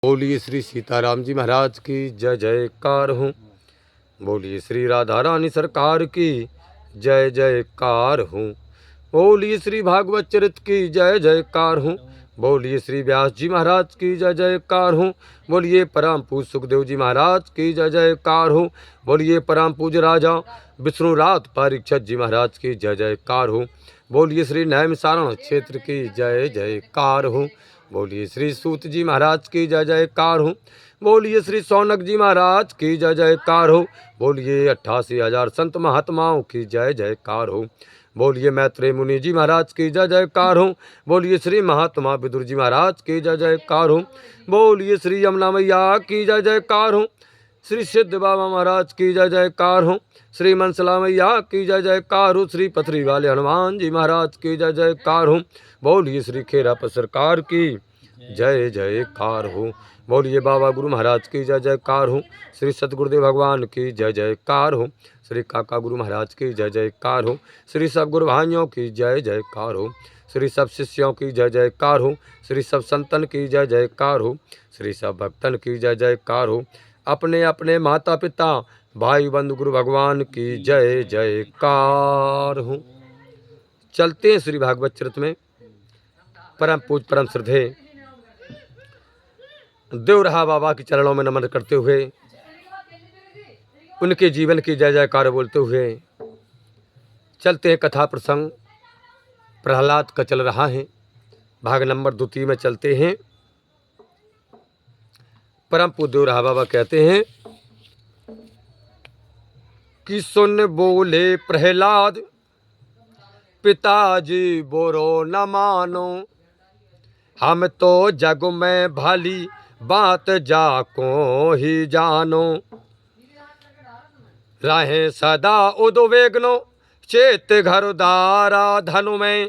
बोलिए श्री सीताराम जी महाराज की जय जयकार हूँ। बोलिए श्री राधा रानी सरकार की जय जयकार हूँ। बोलिए श्री भागवत चरित की जय जयकार हूँ। बोलिए श्री व्यास जी महाराज की जय जयकार हूँ। बोलिए परम पूज सुखदेव जी महाराज की जय जयकार हूँ। बोलिए परम पूज राजा विष्णुरात परीक्षित जी महाराज की जय जयकार हूँ। बोलिए श्री नैमिषारण्य क्षेत्र की जय जयकार हूँ। बोलिए श्री सूत जी महाराज की जय जयकार हूँ। बोलिए श्री सौनक जी महाराज की जय जयकार हो। बोलिए 88,000 संत महात्माओं की जय जयकार हो। बोलिए मैत्रेय मुनि जी महाराज की जय जयकार हो। बोलिए श्री महात्मा विदुर जी महाराज की जय जयकार हो। बोलिए श्री यमुना मैया की जय जयकार हो। श्री सिद्ध बाबा महाराज की जय जयकार हो। श्री मनसला मैया की जय जयकार हो। श्री पथरी वाले हनुमान जी महाराज की जय जयकार हो। बोलिए श्री खेराप सरकार की जय जयकार हो। बोलिए बाबा गुरु महाराज की जय जयकार हो। श्री सतगुरुदेव भगवान की जय जयकार हो। श्री काका गुरु महाराज की जय जयकार हो। श्री सब गुरु भाइयों की जय जयकार हो। श्री सब शिष्यों की जय जयकार हो। श्री सब संतन की जय जयकार हो। श्री सब भक्तन की जय जयकार हो। अपने अपने माता पिता भाई बंधु गुरु भगवान की जय जयकार हो। चलते हैं श्री भागवत चरित में। परम पूज परम श्रद्धे देवरहा बाबा के चरणों में नमन करते हुए उनके जीवन की जय जयकार बोलते हुए चलते हैं। कथा प्रसंग प्रहलाद का चल रहा है। भाग नंबर 2 में चलते हैं। परम पूज्य देवरहा बाबा कहते हैं कि सुन बोले प्रहलाद पिताजी बोरो न मानो, हम तो जग में भली बात जाको ही जानो। रहे सदा उद्वेग्नो चेत घर दारा धनु में,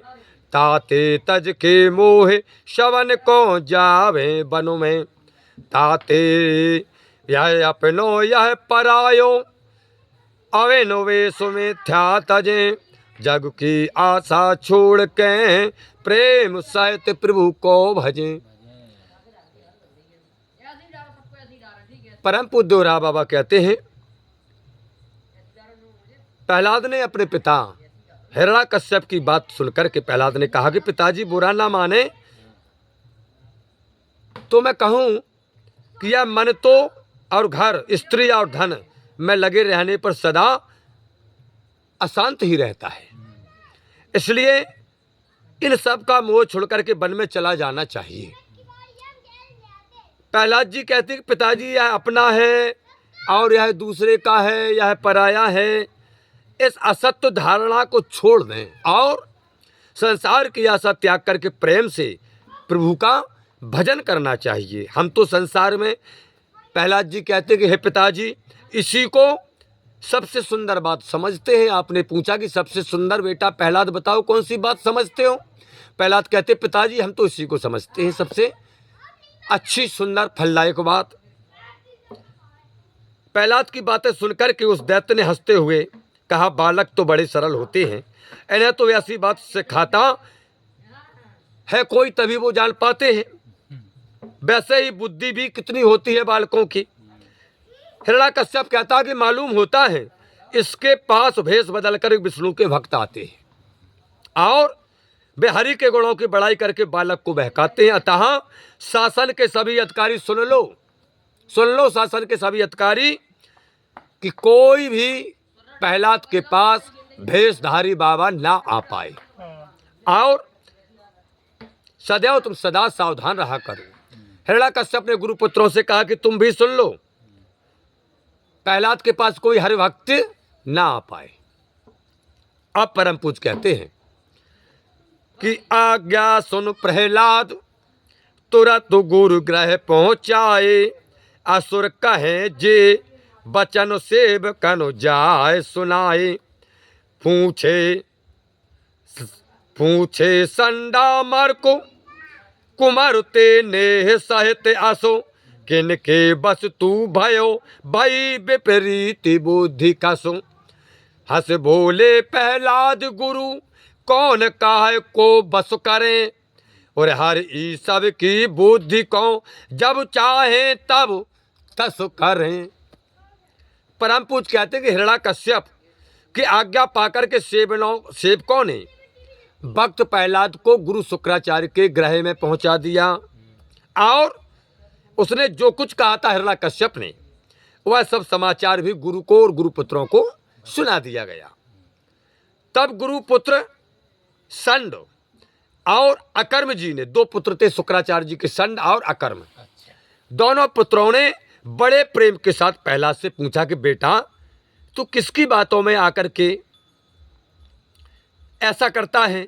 ताते तज के मोह शवन को जावे बनु में। ताते यह अपनो यह परायो, अवेनो वेश में थ्या तजे। जग की आशा छोड़ के प्रेम सहित प्रभु को भजे। परम पूज्य देवरहा बाबा कहते हैं प्रहलाद ने अपने पिता हिरण्याकश्यप की बात सुनकर के प्रहलाद ने कहा कि पिताजी बुरा ना माने तो मैं कहूं कि यह मन तो और घर स्त्री और धन में लगे रहने पर सदा अशांत ही रहता है। इसलिए इन सब का मोह छोड़कर के वन में चला जाना चाहिए। प्रहलाद जी कहते हैं कि पिताजी यह अपना है और यह दूसरे का है, यह पराया है। इस असत्य धारणा को छोड़ दें और संसार की आशा त्याग करके प्रेम से प्रभु का भजन करना चाहिए। हम तो संसार में, प्रहलाद जी कहते हैं कि हे पिताजी, इसी को सबसे सुंदर बात समझते हैं। आपने पूछा कि सबसे सुंदर बेटा प्रहलाद बताओ कौन सी बात समझते हो। प्रहलाद कहते पिताजी हम तो इसी को समझते हैं सबसे अच्छी सुंदर फलदायक बात। प्रहलाद की बातें सुनकर के उस दैत्य ने हंसते हुए कहा, बालक तो बड़े सरल होते हैं, इन्हें तो ऐसी बात सिखाता है कोई तभी वो जान पाते हैं। वैसे ही बुद्धि भी कितनी होती है बालकों की। हिरण्याकश्यप कहता कि मालूम होता है इसके पास भेष बदलकर विष्णु के भक्त आते हैं और वे हरि के गुणों की बड़ाई करके बालक को बहकाते हैं। अतः शासन के सभी अधिकारी सुन लो शासन के सभी अधिकारी कि कोई भी प्रहलाद के पास भेषधारी बाबा ना आ पाए और सदैव तुम सदा सावधान रहा करो। हिरण्याकश्यप ने गुरुपुत्रों से कहा कि तुम भी सुन लो, प्रहलाद के पास कोई हरि भक्त ना आ पाए। अब परम पूज्य कहते हैं कि आज्ञा सुन प्रहलाद तुरंत गुरु ग्रह पहुँचाए। असुर कहे जे बचन सेवकन जाय सुनाए। पूछे संडा मर को कुमार ते नेह सहित आसो। किनके बस तू भयो भई विपरीत बुद्धि कसो। हंस बोले प्रहलाद गुरु कौन काहे को बस करे। और हर ई सब की बुद्धि को जब चाहे तब तस करें। परम पूज कहते हैं कि हिरण्याकश्यप की आज्ञा पाकर के सेवकों ने भक्त प्रहलाद को गुरु शुक्राचार्य के गृह में पहुंचा दिया और उसने जो कुछ कहा था हिरण्याकश्यप ने वह सब समाचार भी गुरु को और गुरुपुत्रों को सुना दिया गया। तब गुरुपुत्र संड और अकर्म जी ने, दो पुत्र थे शुक्राचार्य जी के, संड और अकर्म, दोनों पुत्रों ने बड़े प्रेम के साथ प्रहलाद से पूछा कि बेटा तू किसकी बातों में आकर के ऐसा करता है,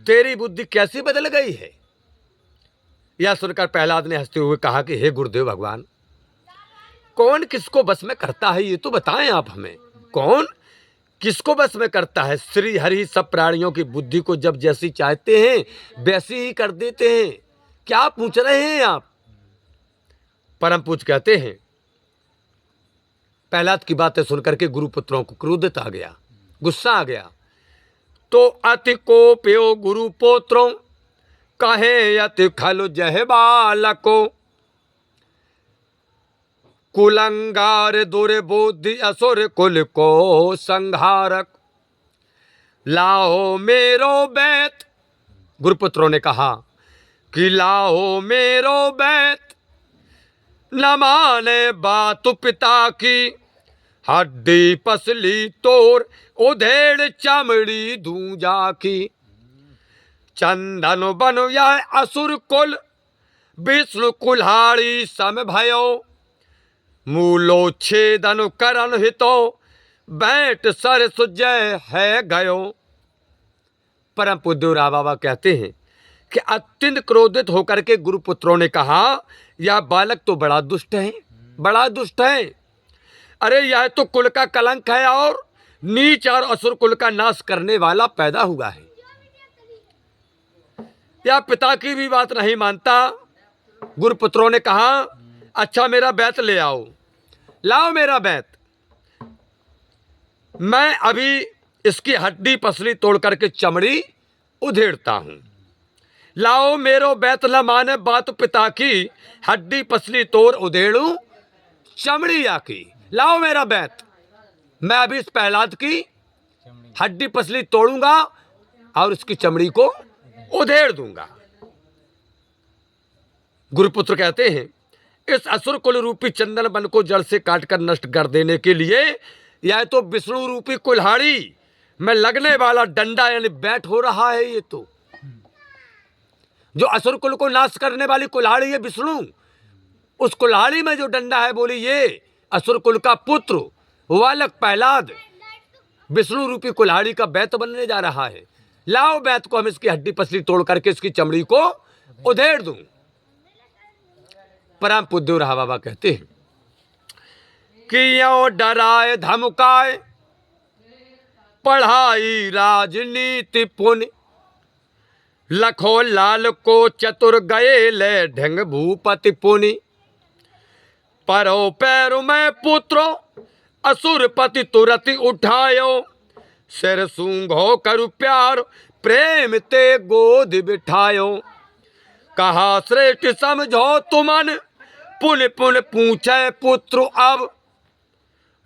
तेरी बुद्धि कैसी बदल गई है। यह सुनकर प्रहलाद ने हंसते हुए कहा कि हे गुरुदेव भगवान, कौन किसको बस में करता है ये तो बताएं आप हमें, कौन किसको बस में करता है। श्री हरि सब प्राणियों की बुद्धि को जब जैसी चाहते हैं वैसी ही कर देते हैं, क्या पूछ रहे हैं आप। परम पूज कहते हैं प्रहलाद की बातें सुनकर के गुरुपुत्रों को क्रोधित आ गया, गुस्सा आ गया। तो अति कोप्यो गुरुपुत्रों कहे अति खलु जह बालको, कुलंगार दुर्बुद्धि असुर कुल को संहारक, लाओ मेरो बैत। गुरुपुत्रों ने कहा कि लाओ मेरो बैत, न माने बात पिता की, हड्डी पसली तोर उधेड़ चमड़ी दूजा की। चंदन बन यह असुर कुल विष्णु कुल्हाड़ी सम भयो, मूलो छेदन करन हितो बैठ सर सुजय है गयो। परम पूज्य राव बाबा कहते हैं कि अत्यंत क्रोधित होकर के गुरुपुत्रों ने कहा यह बालक तो बड़ा दुष्ट है, बड़ा दुष्ट है। अरे यह तो कुल का कलंक है और नीच और असुर कुल का नाश करने वाला पैदा हुआ है। यह पिता की भी बात नहीं मानता। गुरुपुत्रों ने कहा अच्छा मेरा बैत ले आओ, लाओ मेरा बैत, मैं अभी इसकी हड्डी पसली तोड़ करके चमड़ी उधेड़ता हूं। लाओ मेरो बैत न माने बात पिता की, हड्डी पसली तोड़ उधेड़ू चमड़ी आकी। लाओ मेरा बैत, मैं अभी इस प्रहलाद की हड्डी पसली तोड़ूंगा और इसकी चमड़ी को उधेड़ दूंगा। गुरुपुत्र कहते हैं इस असुर कुल रूपी चंदन बन को जड़ से काटकर नष्ट कर देने के लिए यह तो विष्णु रूपी कुल्हाड़ी में लगने वाला डंडा यानी बैट हो रहा है। ये तो जो असुर कुल को नाश करने वाली कुल्हाड़ी है विष्णु, उस कुल्हाड़ी में जो डंडा है बोली ये असुर कुल का पुत्र बालक प्रहलाद विष्णु रूपी कुल्हाड़ी का बैत बनने जा रहा है। लाओ बैत को हम इसकी हड्डी पसली तोड़ करके इसकी चमड़ी को उधेड़ दूं। परम पूज्य राव बाबा कहते हैं कि यो डराए धमकाए पढ़ाई राजनीति पुण्य, लखो लाल को चतुर गए ले ढंग भूपति पुनि, परो पैर में पुत्रो असुरपति तुरति उठायो, सिर सूंघो करु प्यार प्रेम ते गोद बिठायो, कहा श्रेष्ठ समझो तुमन पुन पुन पूछे पुत्र अब,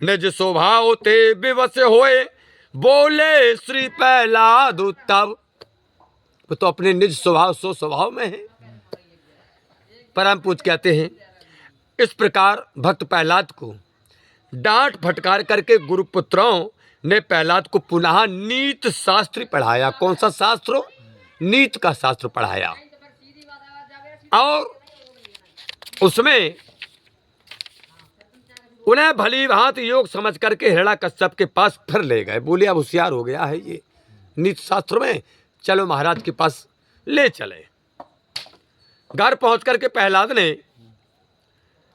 निज स्वभाव ते विवश होए बोले श्री प्रहलाद तब। तो अपने निज स्वभाव सो स्वभाव में है। परम पूज कहते हैं इस प्रकार भक्त प्रहलाद को डांट फटकार करके गुरुपुत्रों ने प्रहलाद को पुनः नीत शास्त्र पढ़ाया। कौन सा शास्त्र? नीत का शास्त्र पढ़ाया और उसमें उन्हें भली भांति योग समझ करके हिरण्याकश्यप के पास फिर ले गए। बोले अब होशियार हो गया है ये नीत शास्त्र में, चलो महाराज के पास ले चले। घर पहुंच करके प्रहलाद ने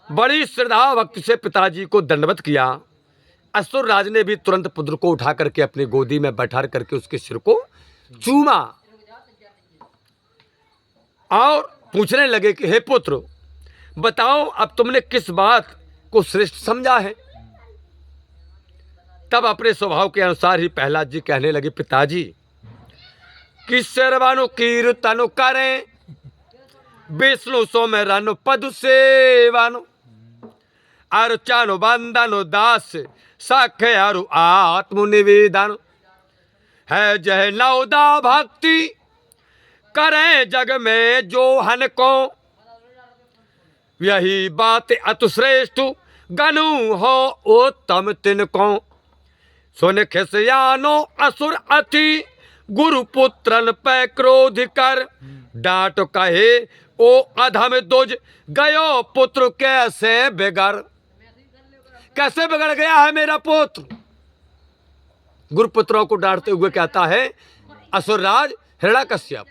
बड़ी श्रद्धा भक्ति से पिताजी को दंडवत किया। असुर राज ने भी तुरंत पुत्र को उठा करके अपनी गोदी में बैठा करके उसके सिर को चूमा और पूछने लगे कि हे पुत्र बताओ अब तुमने किस बात को श्रेष्ठ समझा है। तब अपने स्वभाव के अनुसार ही प्रहलाद जी कहने लगे पिताजी कि सर्वानु कीर्तन करें विष्णु सोमेरनु पद सेवन अर्चन बंदन दास सख्य अरु आत्मनिवेदन है जय नवदा भक्ति करें जग में जो हन को यही बात अतुश्रेष्ठ गनु हो उत्तम तिनको सुन खिसयानो असुर अति गुरु पुत्रन पे क्रोध कर डांट कहे ओ अधम दुज गयो पुत्र कैसे बिगड़ कैसे बिगड़ गया है मेरा पुत्र। गुरुपुत्रों को डांटते हुए कहता है असुरराज हिरण्यकश्यप।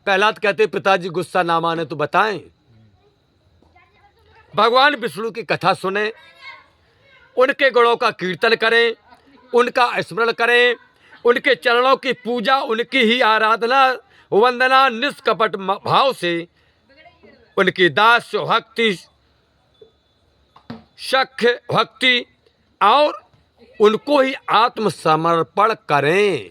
प्रहलाद कहते पिताजी गुस्सा ना माने तो बताएं। भगवान विष्णु की कथा सुने, उनके गुणों का कीर्तन करें, उनका स्मरण करें, उनके चरणों की पूजा, उनकी ही आराधना वंदना निष्कपट भाव से, उनकी दास भक्ति सख्य भक्ति और उनको ही आत्मसमर्पण करें।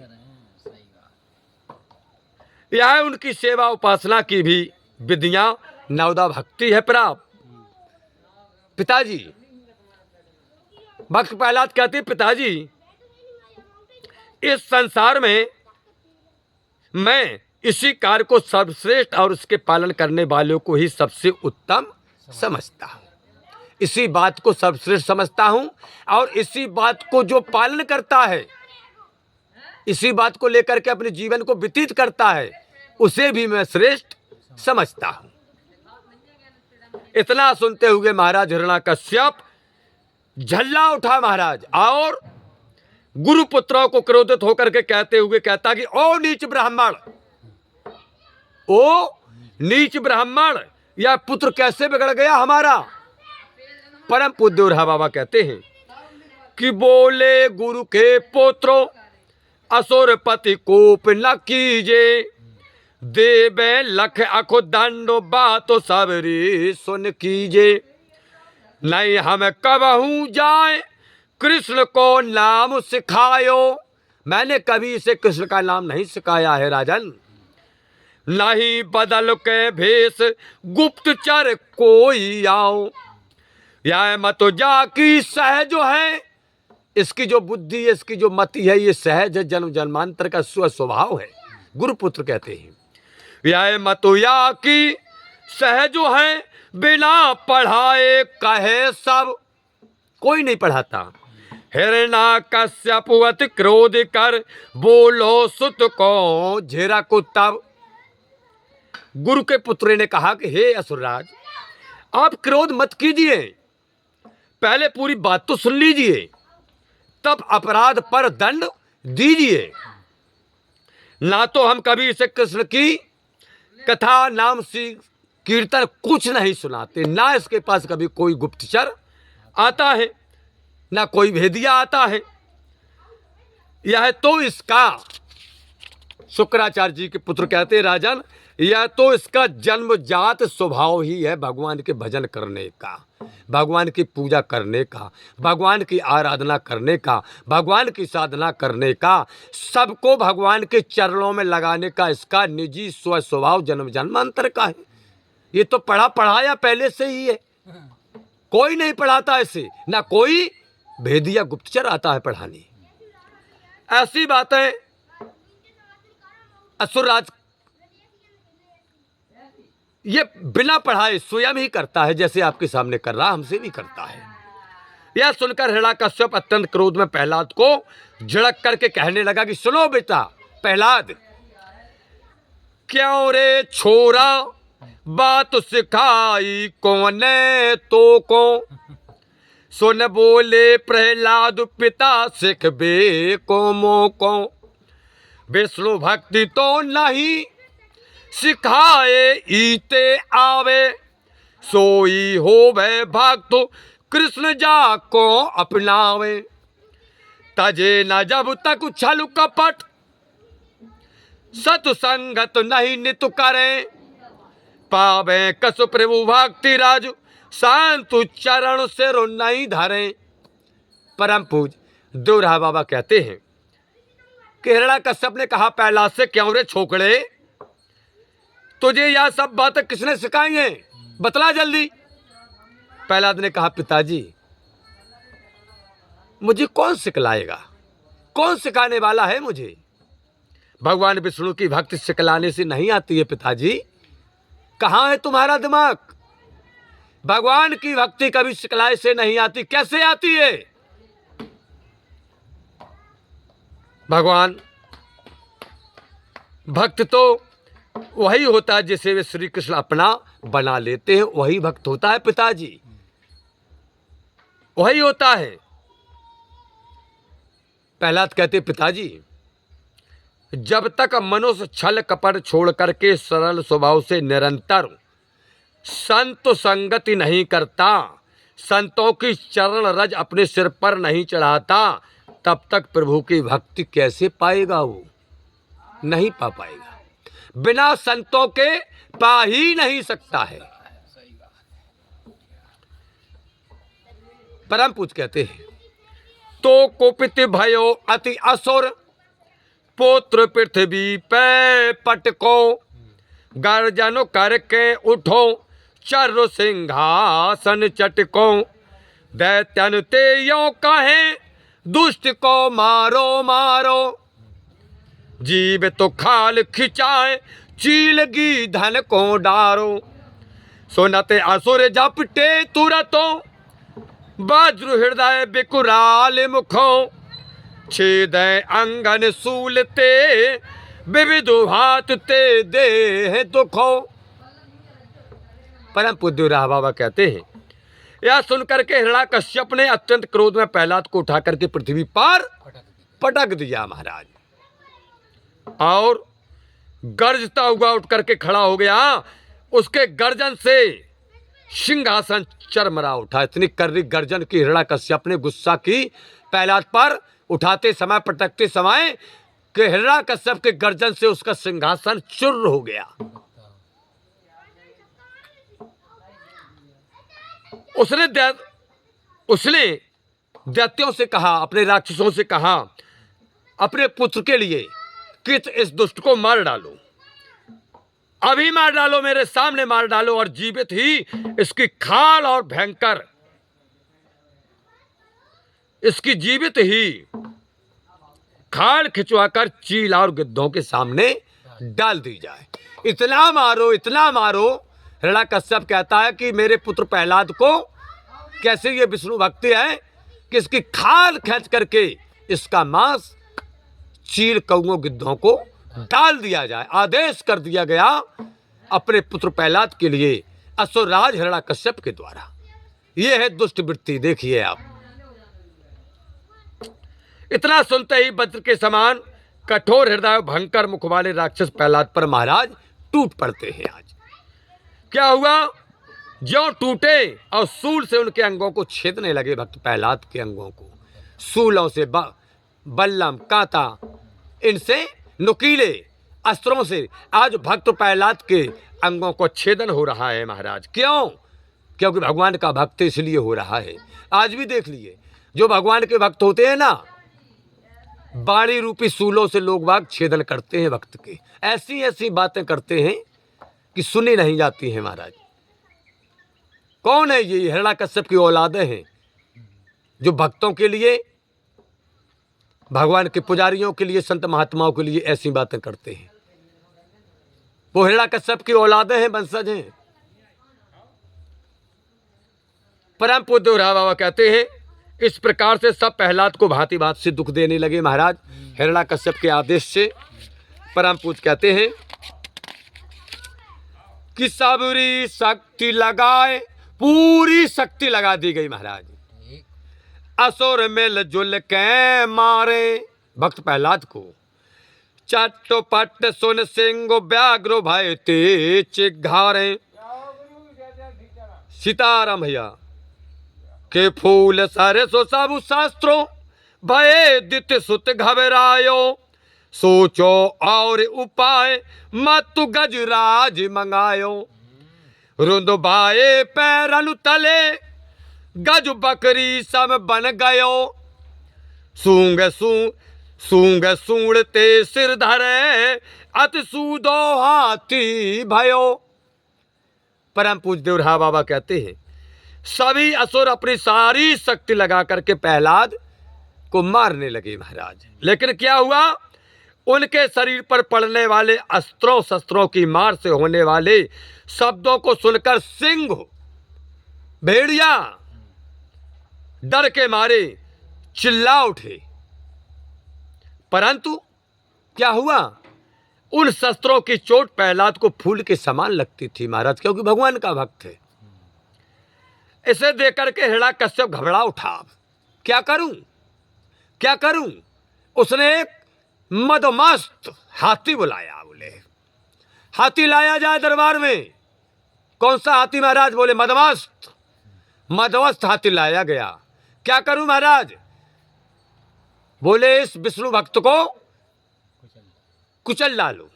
यह उनकी सेवा उपासना की भी विधियां नवदा भक्ति है प्राप्त। पिताजी भक्त प्रहलाद कहते पिताजी इस संसार में मैं इसी कार्य को सर्वश्रेष्ठ और उसके पालन करने वालों को ही सबसे उत्तम समझता हूँ, इसी बात को सर्वश्रेष्ठ समझता हूँ और इसी बात को जो पालन करता है, इसी बात को लेकर के अपने जीवन को व्यतीत करता है, उसे भी मैं श्रेष्ठ समझता हूँ। इतना सुनते हुए महाराज हिरण्यकश्यप झल्ला उठा महाराज और गुरुपुत्रों को क्रोधित होकर के कहते हुए कहता कि ओ नीच ब्राह्मण, ओ नीच ब्राह्मण, यह पुत्र कैसे बिगड़ गया हमारा। परम पूज्य उरहा बाबा कहते हैं कि बोले गुरु के पुत्रों असुरपति कोप न कीजे देवे लख अखो दंडो बातो सबरी सुन कीजे नहीं हम कबहू जाए कृष्ण को नाम सिखायो। मैंने कभी इसे कृष्ण का नाम नहीं सिखाया है राजन। नहीं बदल के भेष गुप्तचर कोई आओ, यह मत जाकी सहज है, इसकी जो बुद्धि है, इसकी जो मति है, ये सहज है, जन्म जन्मांतर का स्वभाव है। गुरुपुत्र कहते हैं यह मत या की सहज है, बिना पढ़ाए कहे सब, कोई नहीं पढ़ाता। हिरण्यकश्यप क्रोध कर बोलो सुत को झेरा को तब। गुरु के पुत्र ने कहा कि हे असुरराज आप क्रोध मत कीजिए, पहले पूरी बात तो सुन लीजिए, तब अपराध पर दंड दीजिए। ना तो हम कभी इसे कृष्ण की कथा नाम सी कीर्तन कुछ नहीं सुनाते, ना इसके पास कभी कोई गुप्तचर आता है, ना कोई भेदिया आता है। यह तो इसका, शुक्राचार्य जी के पुत्र कहते हैं राजन, यह तो इसका जन्मजात स्वभाव ही है भगवान के भजन करने का, भगवान की पूजा करने का, भगवान की आराधना करने का, भगवान की साधना करने का, सबको भगवान के चरणों में लगाने का इसका निजी स्वभाव जन्म जन्मांतर का है। ये तो पढ़ा पढ़ाया पहले से ही है, कोई नहीं पढ़ाता ऐसे, ना कोई भेदिया गुप्तचर आता है पढ़ाने। ऐसी बातें असुरराज ये बिना पढ़ाए स्वयं ही करता है, जैसे आपके सामने कर रहा, हमसे भी करता है। यह सुनकर हिरण्यकश्यप अत्यंत क्रोध में प्रहलाद को झिड़क करके कहने लगा कि सुनो बेटा प्रहलाद, क्यों रे छोरा बात सिखाई कौने तो को। सुन बोले प्रहलाद पिता सिख बे को मोको, विष्णु भक्ति तो नहीं सिखाए ईते आवे, सोई हो भय भक्त कृष्ण जा को अपनावे। तजे न जब तक छल कपट सतसंगत नहीं नित करे, पावे कसु प्रभु भक्ति राज शांतु चरण से रो नहीं धरे। परम पूज दोरहा बाबा कहते हैं कि हिरण्यकश्यप ने कहा प्रहलाद से क्यों रे छोकरे तुझे यह सब बातें किसने सिखाई हैं, बतला जल्दी। प्रहलाद ने कहा, पिताजी मुझे कौन सिखलाएगा, कौन सिखाने वाला है मुझे। भगवान विष्णु की भक्ति सिखलाने से नहीं आती है पिताजी, कहाँ है तुम्हारा दिमाग। भगवान की भक्ति कभी सिखलाए से नहीं आती, कैसे आती है। भगवान भक्त तो वही होता है जिसे वे श्री कृष्ण अपना बना लेते हैं, वही भक्त होता है पिताजी, वही होता है। प्रहलाद कहते, पिताजी जब तक मनुष्य छल कपट छोड़ करके सरल स्वभाव से निरंतर संत संगति नहीं करता, संतों की चरण रज अपने सिर पर नहीं चढ़ाता, तब तक प्रभु की भक्ति कैसे पाएगा। वो नहीं पा पाएगा, बिना संतों के पा ही नहीं सकता है। परम पूज्य कहते हैं, तो कुपित भयो अति असुर, पुत्र पृथ्वी पे पटको, गर्जन करके उठो चर्र सिंहासन चटको, दैत्यन ते यो कहे दुष्ट को मारो मारो, जीव तो खाल खिंचाए चीलगी धन को डारो, सुनते असुर झपटे तुरतो, वज्र हृदय बिकुराल मुखो, छेद अंगन सूलते विविध भात ते देह दुखो। परम पूज्य राह बाबा कहते हैं, यह सुनकर के हिरण्याकश्यप ने अत्यंत क्रोध में प्रहलाद को उठा करके पृथ्वी पर पटक दिया महाराज, और गर्जता हुआ उठ करके खड़ा हो गया। उसके गर्जन से सिंहासन चरमरा उठा। इतनी कर्री गर्जन की हिरण्याकश्यप ने गुस्सा की प्रहलाद पर, उठाते समय पटकते समय कि हिरण्याकश्यप के गर्जन से उसका सिंहासन चूर्ण हो गया। उसने दैत्यों से कहा, अपने राक्षसों से कहा अपने पुत्र के लिए कि इस दुष्ट को मार डालो, अभी मार डालो, मेरे सामने मार डालो, और जीवित ही इसकी खाल और भयंकर, इसकी जीवित ही खाल खिंचवाकर चील और गिद्धों के सामने डाल दी जाए। इतना मारो, इतना मारो। हिरण्याकश्यप कहता है कि मेरे पुत्र प्रहलाद को कैसे ये विष्णु भक्ति है कि इसकी खाल खींच करके इसका मांस चील कौओं गिद्धों को डाल दिया जाए। आदेश कर दिया गया अपने पुत्र प्रहलाद के लिए असुरराज हिरण्याकश्यप के द्वारा। ये है दुष्ट वृत्ति, देखिए आप। इतना सुनते ही वज्र के समान कठोर हृदय भयंकर मुख वाले राक्षस प्रहलाद पर महाराज टूट पड़ते हैं। आज क्या हुआ, ज्यों टूटे और सूल से उनके अंगों को छेदने लगे। भक्त प्रहलाद के अंगों को सूलों से, बल्लम, कांता, इनसे नुकीले अस्त्रों से आज भक्त प्रहलाद के अंगों को छेदन हो रहा है महाराज। क्यों? क्योंकि भगवान का भक्त इसलिए हो रहा है। आज भी देख लिए, जो भगवान के भक्त होते हैं ना, बाणी रूपी सूलों से लोग बाग छेदन करते हैं भक्त के। ऐसी ऐसी बातें करते हैं कि सुनी नहीं जाती हैं महाराज। कौन है ये? हिरण्याकश्यप की औलादें हैं जो भक्तों के लिए, भगवान के पुजारियों के लिए, संत महात्माओं के लिए ऐसी बातें करते हैं। वो हिरण्याकश्यप की औलादें हैं, वंशज हैं। परम पूज्य राह बाबा कहते हैं, इस प्रकार से सब प्रहलाद को भांति भांति से दुख देने लगे महाराज हिरण्याकश्यप के आदेश से। परम पूज्य कहते हैं कि सबरी शक्ति लगाए, पूरी शक्ति लगा दी गई महाराज। असुर मिल जुल के मारे भक्त प्रहलाद को, चट्टोपट सुन सिंह व्याघ्र भय ते चिघारे। सीताराम भैया के फूल सरसो सब शास्त्रों, भय दित सुत घबरायो। सोचो और उपाय मत गजराज मंगायो। रुंदबाए पैरन तले गज बकरी सब बन गयो। सूंग सूंग सूंडते सिर धरे अति सूदो हाथी भयो। परम पूज्य देव रहा बाबा कहते हैं सभी असुर अपनी सारी शक्ति लगा करके प्रहलाद को मारने लगे महाराज। लेकिन क्या हुआ, उनके शरीर पर पड़ने वाले अस्त्रों शस्त्रों की मार से होने वाले शब्दों को सुनकर सिंह भेड़िया डर के मारे चिल्ला उठे। परंतु क्या हुआ, उन शस्त्रों की चोट प्रहलाद को फूल के समान लगती थी महाराज, क्योंकि भगवान का भक्त है। इसे देख करके हिरण्याकश्यप घबरा उठा, क्या करूं क्या करूं। उसने एक मदमस्त हाथी बुलाया। बोले हाथी लाया जाए दरबार में। कौन सा हाथी महाराज? बोले मदमस्त। मदमस्त हाथी लाया गया। क्या करूं महाराज? बोले इस विष्णु भक्त को कुचल डालो।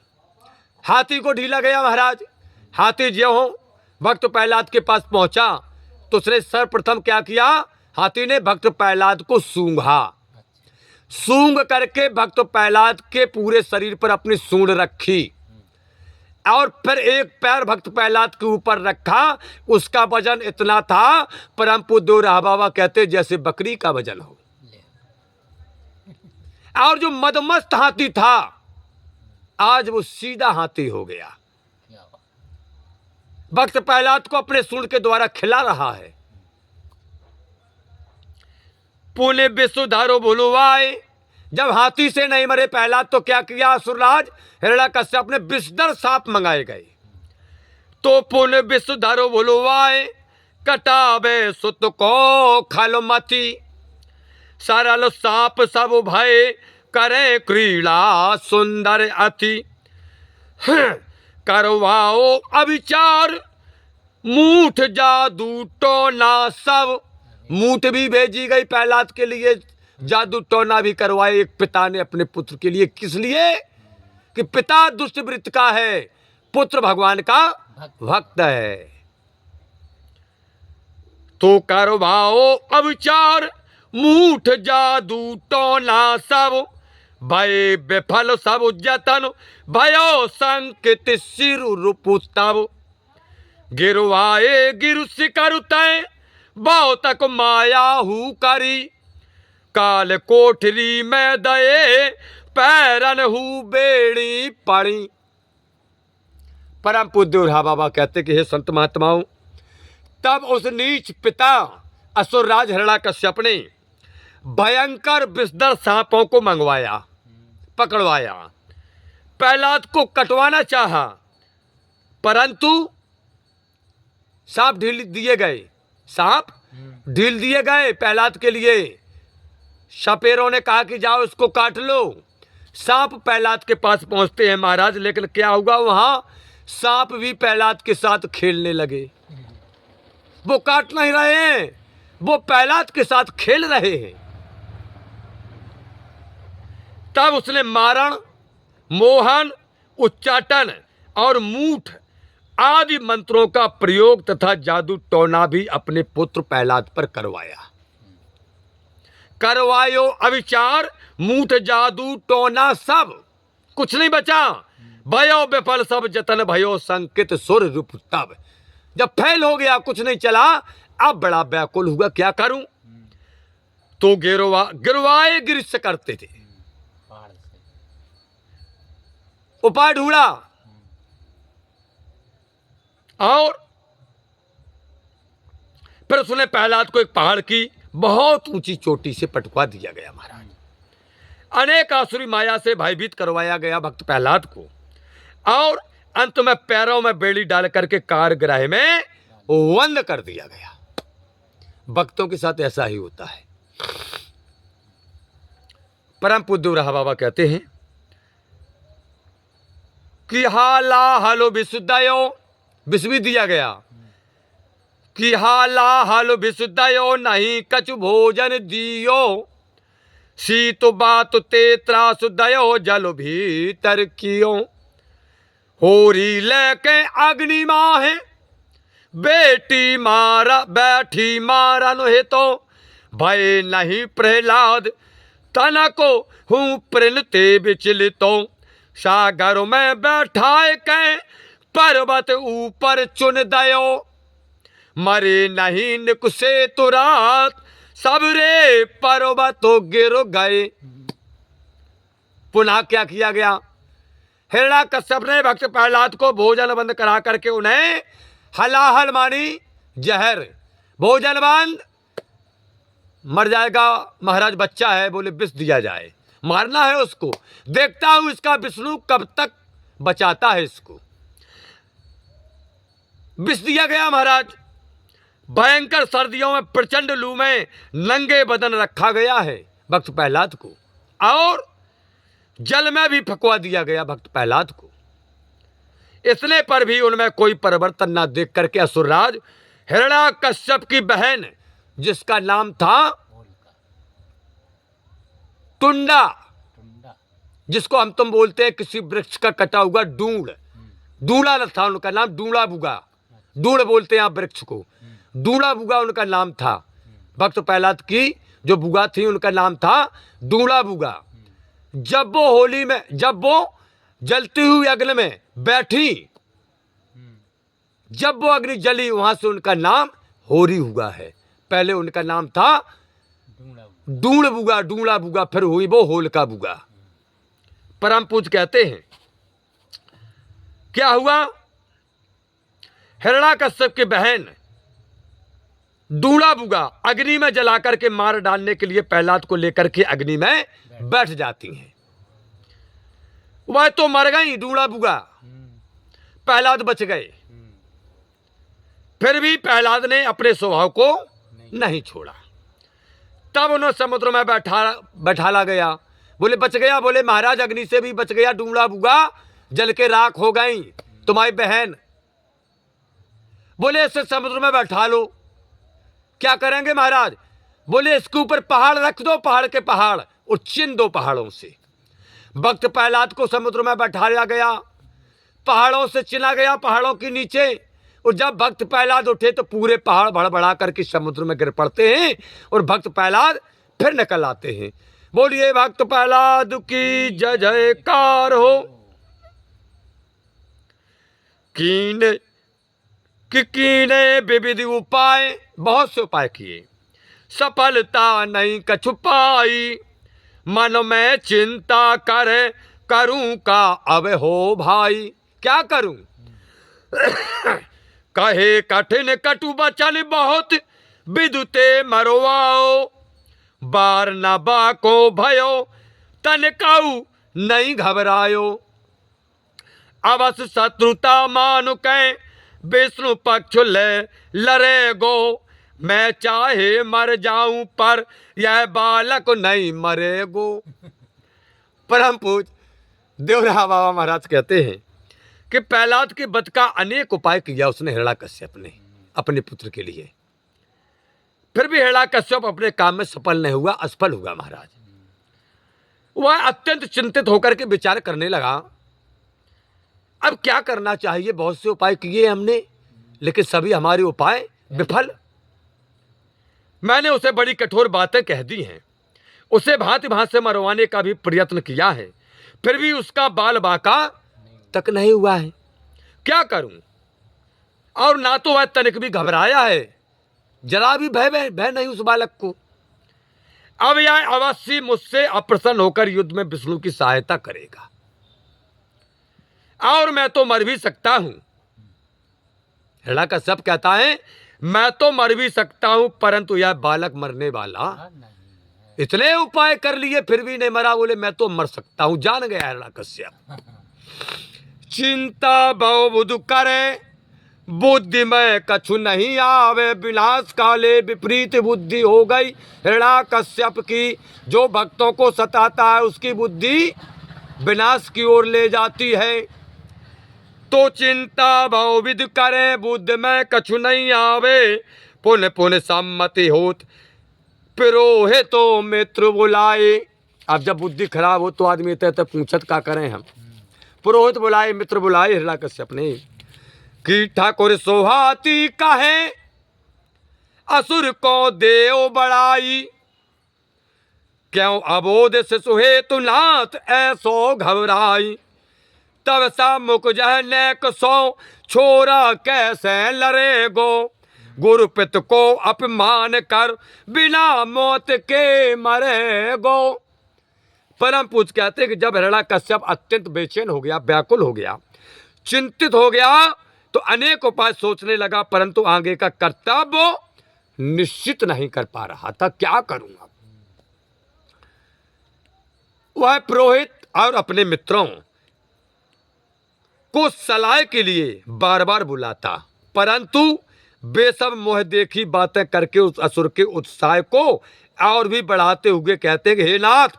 हाथी को ढीला गया महाराज। हाथी ज्यों हो भक्त प्रहलाद के पास पहुंचा तो उसने सर्वप्रथम क्या किया, हाथी ने भक्त प्रहलाद को सूंघा। सूंघ करके भक्त प्रहलाद के पूरे शरीर पर अपनी सूंड रखी और फिर एक पैर भक्त प्रहलाद के ऊपर रखा। उसका वजन इतना था, परम पूज्य राह बाबा कहते जैसे बकरी का वजन हो। और जो मदमस्त हाथी था आज वो सीधा हाथी हो गया। भक्त प्रहलाद को अपने सूंड के द्वारा खिला रहा है। पुण्य विष्णुधारो भुलवाए। जब हाथी से नहीं मरे प्रहलाद तो क्या किया असुरराज हिरण्याकश्यप ने विषधर सांप मंगाए गए। तो पुण्य विष्णुधारो भुलवाए कटावे सुत को खल मती। सरल सांप सब भय करे क्रीड़ा सुंदर अति। करवाओ अविचार मूठ जादू टोना सब। मूठ भी भेजी गई प्रहलाद के लिए, जादू टोना भी करवाए एक पिता ने अपने पुत्र के लिए। किस लिए? कि पिता दुष्ट वृत्त का है, पुत्र भगवान का भक्त है। तो करवाओ अविचार मूठ जादू टोना सब। भय विफल सब जतन भयो संकित सिर रूप तब। गिरवाए गिरु शिकर तय बहु तक माया हु करी। काल कोठरी में दये पैरन हु बेड़ी पड़ी। परम पूज्य रहा बाबा कहते कि हे संत महात्माओं, तब उस नीच पिता असुरराज हिरण्याकश्यप ने भयंकर विषधर सांपों को मंगवाया, पकड़वाया। प्रहलाद को कटवाना चाहा परंतु सांप ढील दिए गए। सांप ढील दिए गए प्रहलाद के लिए। सपेरों ने कहा कि जाओ इसको काट लो। सांप प्रहलाद के पास पहुंचते हैं महाराज, लेकिन क्या हुआ, वहां सांप भी प्रहलाद के साथ खेलने लगे। वो काट नहीं रहे हैं, वो प्रहलाद के साथ खेल रहे हैं। तब उसने मारण, मोहन, उच्चाटन और मूठ आदि मंत्रों का प्रयोग तथा जादू टोना भी अपने पुत्र प्रहलाद पर करवाया। करवायो अविचार मूठ जादू टोना सब, कुछ नहीं बचा। भयो विफल सब जतन भयो संकित सुर रूप तब। जब फैल हो गया, कुछ नहीं चला, अब बड़ा व्याकुल हुआ, क्या करूं। तो गिरवाए गिरस करते थे, उपाय ढूंढा और फिर उसने प्रहलाद को एक पहाड़ की बहुत ऊंची चोटी से पटवा दिया गया महाराज। अनेक आसुरी माया से भयभीत करवाया गया भक्त प्रहलाद को और अंत में पैरों में बेड़ी डाल करके कारागृह में बंद कर दिया गया। भक्तों के साथ ऐसा ही होता है। परम पूज्य रहा बाबा कहते हैं कि हाला हालो विशुद्धयो, विष भी दिया गया कि हाला हालो विशुद्धयो नहीं कछु भोजन दियो। शीत बात तेत्रा शुद्धयो जल भीतर कियो। होरी लेके अग्नि माहे बेटी मारा बैठी मारन हे तो भय नहीं प्रहलाद तना को हूँ प्रणते विचलितों, सागर में बैठाए के पर्वत ऊपर चुन दयो, मरे नहीं निकुसे तुरात सबरे पर्वतों गिर गए। पुनः क्या किया गया, हिरण्याकश्यप ने भक्त प्रहलाद को भोजन बंद करा करके उन्हें हलाहल मानी जहर, भोजन बंद, मर जाएगा महाराज, बच्चा है, बोले विष दिया जाए, मारना है उसको, देखता हूं इसका विष्णु कब तक बचाता है इसको। विष दिया गया महाराज। भयंकर सर्दियों में प्रचंड लू में नंगे बदन रखा गया है भक्त प्रहलाद को, और जल में भी फंकवा दिया गया भक्त प्रहलाद को। इतने पर भी उनमें कोई परिवर्तन ना देख करके असुरराज हिरण्याकश्यप की बहन, जिसका नाम था टुंडा, जिसको हम तुम बोलते हैं किसी वृक्ष का कटा हुआ डूंड, डूड़ा था उनका नाम, डूड़ा बुगा, डूड़ बोलते हैं आप वृक्ष को, डूड़ा बुगा उनका नाम था। भक्त प्रहलाद की जो बुगा थी उनका नाम था डूड़ा बुगा। जब वो होली में, जब वो जलती हुई अग्नि में बैठी, जब वो अग्नि जली, वहां से उनका नाम होरी हुआ है। पहले उनका नाम था डूड़ बुगा, डूड़ा बुगा, फिर हुई वो होलिका बुगा। परम पूज कहते हैं क्या हुआ, हिरण्याकश्यप की बहन डूड़ा बुगा अग्नि में जलाकर के मार डालने के लिए प्रहलाद को लेकर के अग्नि में बैठ जाती हैं। वह तो मर गई डूड़ा बुगा, प्रहलाद बच गए। फिर भी प्रहलाद ने अपने स्वभाव को नहीं छोड़ा। तब उन्हें समुद्र में बैठाला गया। बोले बच गया, बोले महाराज अग्नि से भी बच गया, डूड़ा बुगा जल के राख हो गई तुम्हारी बहन। बोले इसे समुद्र में बैठा लो। क्या करेंगे महाराज, बोले इसके ऊपर पहाड़ रख दो, पहाड़ के पहाड़, और चिन दो पहाड़ों से। भक्त प्रहलाद को समुद्र में बैठाया गया, पहाड़ों से चिना गया, पहाड़ों के नीचे। और जब भक्त प्रहलाद उठे तो पूरे पहाड़ भड़बड़ा करके समुद्र में गिर पड़ते हैं और भक्त प्रहलाद फिर निकल आते हैं। बोलिए भक्त प्रहलाद की जय जयकार हो। कीने विविध उपाय, बहुत से उपाय किए, सफलता नहीं कछु पाई, मन में चिंता करूं का अब हो भाई। क्या करूं कहे कठिन कटु बचन बहुत, विदुते मरवाओ, बार न बाको भयो, तन काऊ नहीं घबरायो, अवश्य शत्रुता मानु कै, विष्णु पक्ष लरे गो, मैं चाहे मर जाऊं पर यह बालक नहीं मरेगो। परम पूज देवराहा बाबा महाराज कहते हैं कि प्रहलाद के वध का अनेक उपाय किया उसने हिरण्याकश्यप ने अपने पुत्र के लिए। फिर भी हिरण्याकश्यप अपने काम में सफल नहीं हुआ, असफल हुआ महाराज। वह अत्यंत चिंतित होकर के विचार करने लगा, अब क्या करना चाहिए। बहुत से उपाय किए हमने, लेकिन सभी हमारे उपाय विफल। मैंने उसे बड़ी कठोर बातें कह दी हैं, उसे भांति भांति से मरवाने का भी प्रयत्न किया है, फिर भी उसका बाल बाका तक नहीं हुआ है। क्या करूं, और ना तो वह तनिक भी घबराया है, जरा भी भय नहीं उस बालक को। अब यह अवश्य मुझसे अप्रसन्न होकर युद्ध में विष्णु की सहायता करेगा, और मैं तो मर भी सकता हूं। हिरण्याकश्यप कहता है मैं तो मर भी सकता हूं, परंतु यह बालक मरने वाला। इतने उपाय कर लिए फिर भी नहीं मरा, बोले मैं तो मर सकता हूं। जान गया हिरण्याकश्यप। चिंता बहुबुध करे, बुद्धि में कछु नहीं आवे, विनाश काले विपरीत बुद्धि हो गई। हिरण्याकश्यप की जो भक्तों को सताता है उसकी बुद्धि विनाश की ओर ले जाती है। तो चिंता बहुविध करे, बुद्धि में कछु नहीं आवे, पुन पुन सम्मति होत, पिरोहे तो मित्र बुलाए। अब जब बुद्धि खराब हो तो आदमी तो पूछत का करें हम। पुरोहित बुलाए, मित्र बुलाए हिरण्याकश्यप ने कि ठाकुर सोहाती कहे, असुर को देव बड़ाई, क्यों अबोध शिशु हेतु नाथ ऐसो घबराई, तब सा मुक जह नेक सो छोरा कैसे लरेगो, गुरु पित को अपमान कर बिना मौत के मरेगो। परम पूज कहते हैं कि जब हिरण्याकश्यप अत्यंत बेचैन हो गया, व्याकुल हो गया, चिंतित हो गया, तो अनेक उपाय सोचने लगा, परंतु आगे का कर्तव्य निश्चित नहीं कर पा रहा था। क्या करूंगा? वह पुरोहित और अपने मित्रों को सलाह के लिए बार बार बुलाता, परंतु वे सब मोह देखी बातें करके उस असुर के उत्साह को और भी बढ़ाते हुए कहते हैं कि हे नाथ,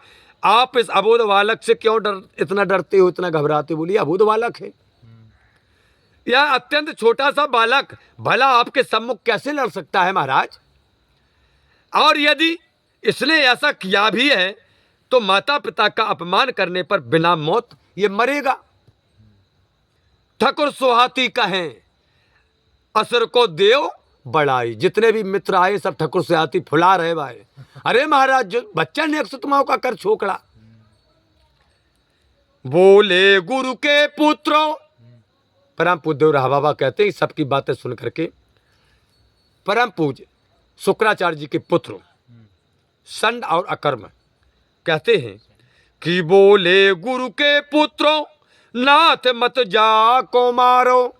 आप इस अबोध बालक से क्यों इतना डरते हो, इतना घबराते हो? बोलिए अबोध बालक है, यह अत्यंत छोटा सा बालक भला आपके सम्मुख कैसे लड़ सकता है महाराज? और यदि इसने ऐसा किया भी है तो माता पिता का अपमान करने पर बिना मौत ये मरेगा। ठकुर सुहाती कहें असुर को देव बड़ाई। जितने भी मित्र आए सब ठकुर सुहाती फुला रहे भाई, अरे महाराज जो बच्चा ने अक्षतमाओं का कर छोकड़ा। बोले गुरु के पुत्रों, परम पूज्य रहा बाबा कहते हैं सबकी बातें सुन करके परम पूज्य शुक्राचार्य जी के पुत्र संड और अकर्म कहते हैं कि बोले गुरु के पुत्रों नाथ मत जा को मारो,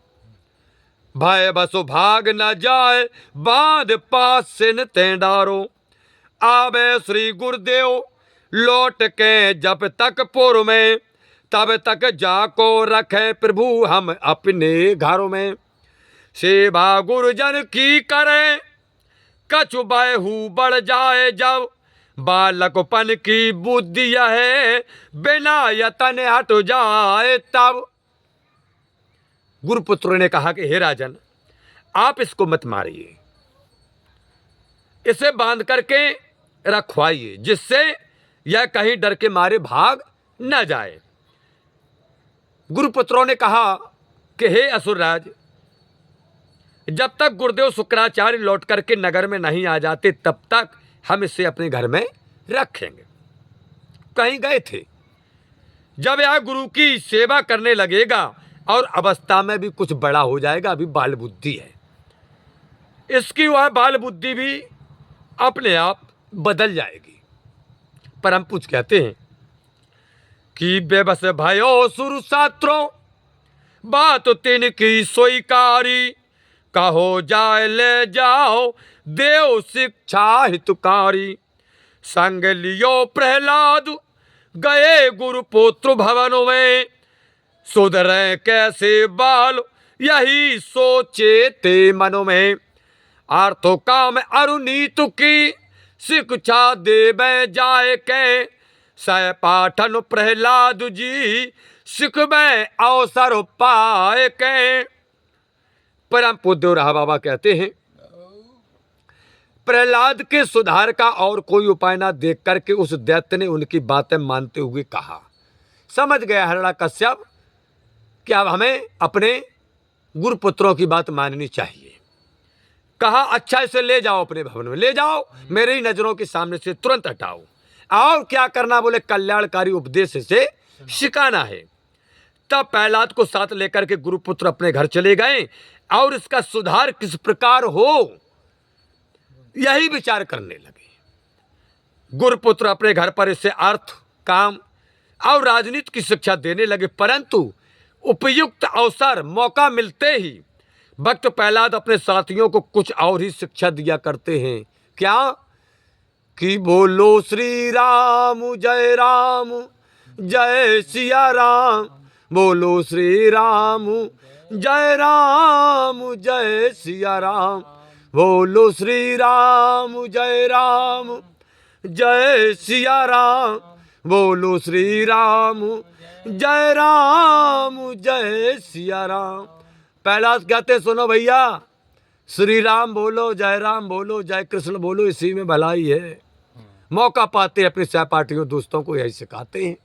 भय बसो भाग न जाए बांध पास से न तेंडारो, आवे श्री गुरुदेव लौट के जब तक पुर में, तब तक जाको रखे प्रभु हम अपने घरों में, सेवा गुरुजन की करे कछु बाहु बढ़ जाए, जब बालकपन की बुद्धि है बिना यतन हट जाए तब। गुरुपुत्र ने कहा कि हे राजन, आप इसको मत मारिए, इसे बांध करके रखवाइए जिससे यह कहीं डर के मारे भाग न जाए। गुरुपुत्रों ने कहा कि हे असुरराज, जब तक गुरुदेव शुक्राचार्य लौट करके नगर में नहीं आ जाते तब तक हम इसे अपने घर में रखेंगे। कहीं गए थे, जब यह गुरु की सेवा करने लगेगा और अवस्था में भी कुछ बड़ा हो जाएगा, अभी बाल बुद्धि है इसकी, वह बाल बुद्धि भी अपने आप बदल जाएगी। परम पूज कहते हैं कि बेबस भयो सुर सात्रों बात तीन की सोईकारी, कहो जाए ले जाओ देव शिक्षा हितकारी, संग लियो प्रहलाद गए गुरु पुत्र भवन में, सुधरे कैसे बाल यही सोचे ते मनो में, आर्थो काम अरुनीत की शिक्षा देवे जाए के, सह पाठन प्रहलाद जी सिखबे अवसर पाए के। परम पूज्य रहा बाबा कहते हैं प्रहलाद के सुधार का और कोई उपाय ना देख करके उस दैत्य ने उनकी बातें मानते हुए कहा, समझ गया हिरण्याकश्यप कि अब हमें अपने गुरुपुत्रों की बात माननी चाहिए। कहा अच्छा इसे ले जाओ अपने भवन में, ले जाओ, मेरी ही नजरों के सामने से तुरंत हटाओ। और क्या करना? बोले कल्याणकारी उपदेश से सिखाना है। तब प्रहलाद को साथ लेकर के गुरुपुत्र अपने घर चले गए और इसका सुधार किस प्रकार हो यही विचार करने लगे। गुरुपुत्र अपने घर पर इसे अर्थ, काम और राजनीति की शिक्षा देने लगे, परंतु उपयुक्त अवसर मौका मिलते ही भक्त प्रहलाद अपने साथियों को कुछ और ही शिक्षा दिया करते हैं। क्या? कि बोलो श्री राम जय सिया राम, बोलो श्री राम जय सिया राम, बोलो श्री राम जय सिया राम, बोलो श्री राम जय सिया राम। प्रहलाद कहते सुनो भैया, श्री राम बोलो, जय राम बोलो, जय कृष्ण बोलो, इसी में भलाई है। मौका पाते अपने सहपाठियों दोस्तों को यही सिखाते हैं।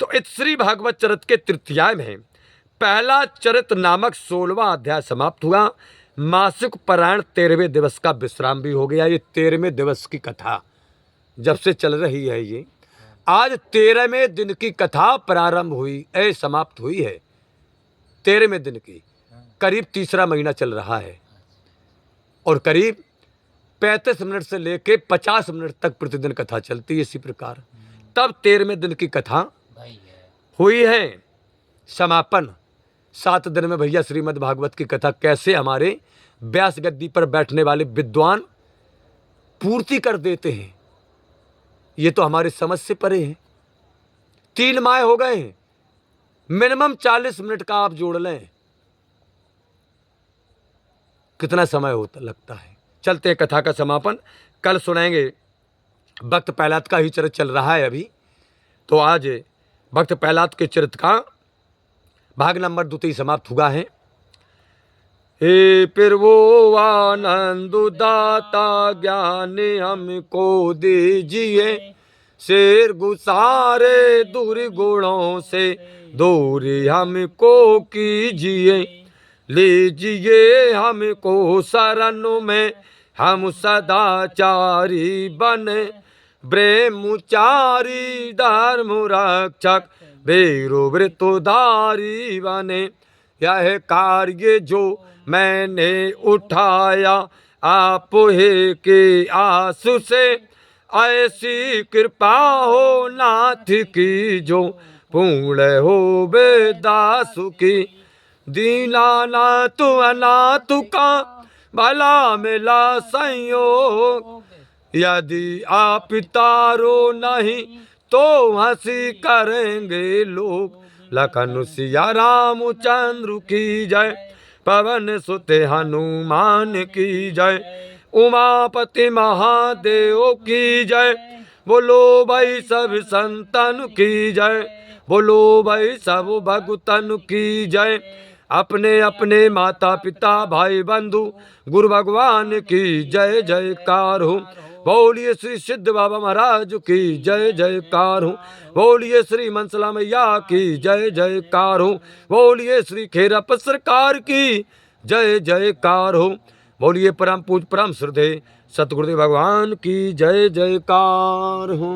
तो इस श्री भागवत चरित के तृतीयाय में पहला चरित नामक 16वां अध्याय समाप्त हुआ। मासिक पारायण 13वें दिवस का विश्राम भी हो गया। ये 13वें दिवस की कथा जब से चल रही है ये, आज 13वें दिन की कथा प्रारंभ हुई समाप्त हुई है। 13वें दिन की, करीब तीसरा महीना चल रहा है और करीब 35 मिनट से लेके 50 मिनट तक प्रतिदिन कथा चलती है इसी प्रकार। तब 13वें दिन की कथा हुई है समापन। 7 दिन में भैया श्रीमद् भागवत की कथा कैसे हमारे व्यास गद्दी पर बैठने वाले विद्वान पूर्ति कर देते हैं, ये तो हमारे समझ से परे है। 3 माह हो गए हैं, मिनिमम 40 मिनट का आप जोड़ लें, कितना समय होता लगता है। चलते हैं कथा का समापन, कल सुनाएंगे। भक्त प्रहलाद का ही चरित्र चल रहा है अभी, तो आज भक्त प्रहलाद के चरित्र का भाग नंबर 2 समाप्त हुआ है। हे प्रभु आनंद दाता ज्ञान हमको दीजिए, शेर गुसारे दुर्गुणों से दूरी हमको कीजिए, लीजिए हमको शरण में हम सदाचारी बने, ब्रह्मचारी धर्म रक्षक वीरो वृतोधारी बने। यह कार्य जो मैंने उठाया आप ही के आंसू से, ऐसी कृपा हो नाथ की जो पूर्ण हो बेदासु की। दीनानाथ अनाथ का भला मिला संयोग, यदि आप तारो नहीं तो हंसी करेंगे लोग। लखन सिया रामचंद्र की जय, पवन सुत हनुमान की जय, उमापति महादेव की जय। बोलो भाई सब संतन की जय, बोलो भाई सब भगतन की जय। अपने अपने माता पिता भाई बंधु गुरु भगवान की जय जयकार हो। बोलिए श्री सिद्ध बाबा महाराज की जय जयकार हो। बोलिए श्री मनसला मैया की जय जयकार हो। बोलिए श्री खेरप सरकार की जय जयकार हो। बोलिए परम पूज परम श्रद्धे सतगुरुदेव भगवान की जय जयकार हो।